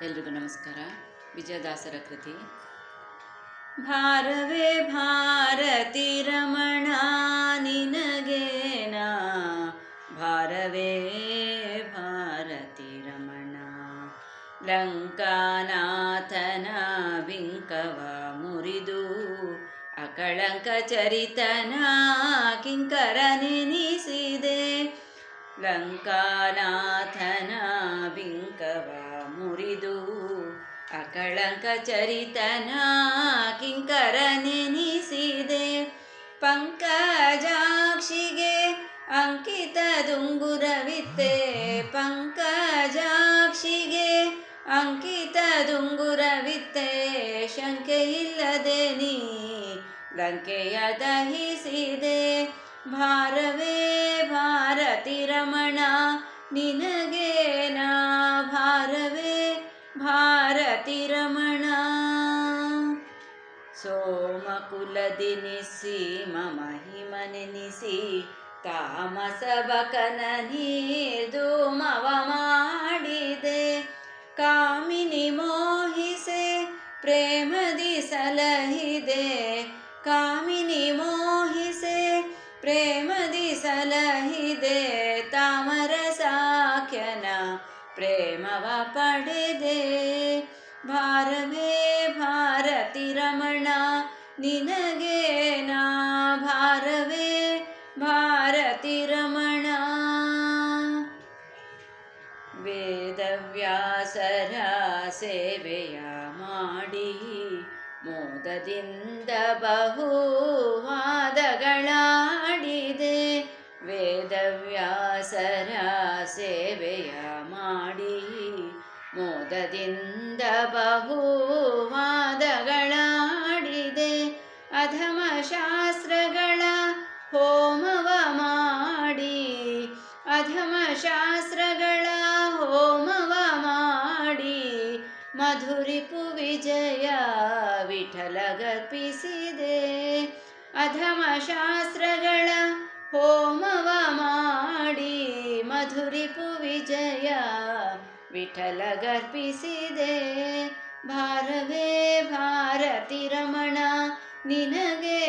ಎಲ್ರಿಗೂ ನಮಸ್ಕಾರ. ವಿಜಯದಾಸರ ಕೃತಿ. ಭಾರವೇ ಭಾರತಿ ರಮಣ ನಿನಗೇನ, ಭಾರವೇ ಭಾರತಿ ರಮಣ. ಲಂಕಾನಾಥನ ಬಿಂಕವ ಮುರಿದು ಅಕಳಂಕ ಚರಿತನ ಕಿಂಕರ ನೆನಿಸಿದೆ. ಲಂಕಾನಾಥನ ಬಿಂಕವ ಮುರಿದು ಅಕಳಂಕ ಚರಿತನ ಕಿಂಕರ ನೆನಿಸಿದೆ. ಪಂಕಜಾಕ್ಷಿಗೆ ಅಂಕಿತ ದುಂಗುರವಿತ್ತೆ, ಪಂಕಜಾಕ್ಷಿಗೆ ಅಂಕಿತ ದುಂಗುರವಿತ್ತೆ. ಶಂಕೆಯಿಲ್ಲದೆ ನೀ ಲಂಕೆಯ ದಹಿಸಿದೆ. ಭಾರವೇ ಭಾರತಿ ರಮಣ ನಿನಗೇನ, ಭಾರವೇ ಭಾರತಿ ರಮಣ. ಸೋಮಕುಲದಿನಿಸಿ ಮಹಿಮನೆನಿಸಿ ತಾಮಸ ಬಕನ ನೀರ್ಧೂಮವ ಮಾಡಿದೆ. ಕಾಮಿನಿ ಮೋಹಿಸೆ ಪ್ರೇಮದಿ ಸಲಹಿದೆ, ಕಾಮಿನಿ ಮೋಹಿಸೆ ಪ್ರೇಮದಿ ಸಲಹಿದೆ. ತಾಮರ ಸಾಖ್ಯನ ಪ್ರೇಮವ ಪಡೆದೆ. ಭಾರವೇ ಭಾರತಿ ರಮಣ ನಿನಗೇನ, ಭಾರವೇ ಭಾರತಿ ರಮಣ. ವೇದವ್ಯಾಸರ ಸೇವೆಯ ಮಾಡಿ ಮೋದದಿಂದ ಬಹು ವಾದಗಳಾಡಿದೆ. ವೇದವ್ಯಾಸರ ಸೇವೆಯ ಮಾಡಿ ಮೋದದಿಂದ ಬಹು ವಾದಗಳಾಡಿದೆ. ಅಧಮ ಶಾಸ್ತ್ರಗಳ ಹೋಮವ ಮಾಡಿ, ಅಧಮ ಶಾಸ್ತ್ರಗಳ ಹೋಮವ ಮಾಡಿ ಮಧುರಿಪು ವಿಜಯ ವಿಠಲಗರ್ಪಿಸಿದೆ. ಅಧಮ ಶಾಸ್ತ್ರಗಳ ಹೋಮವ ಮಾಡಿ ಮಧುರಿಪು ವಿಜಯ ವಿಠಲಗರ್ಪಿಸಿದೆ. ಭಾರವೇ ಭಾರತಿ ರಮಣ ನಿನಗೆ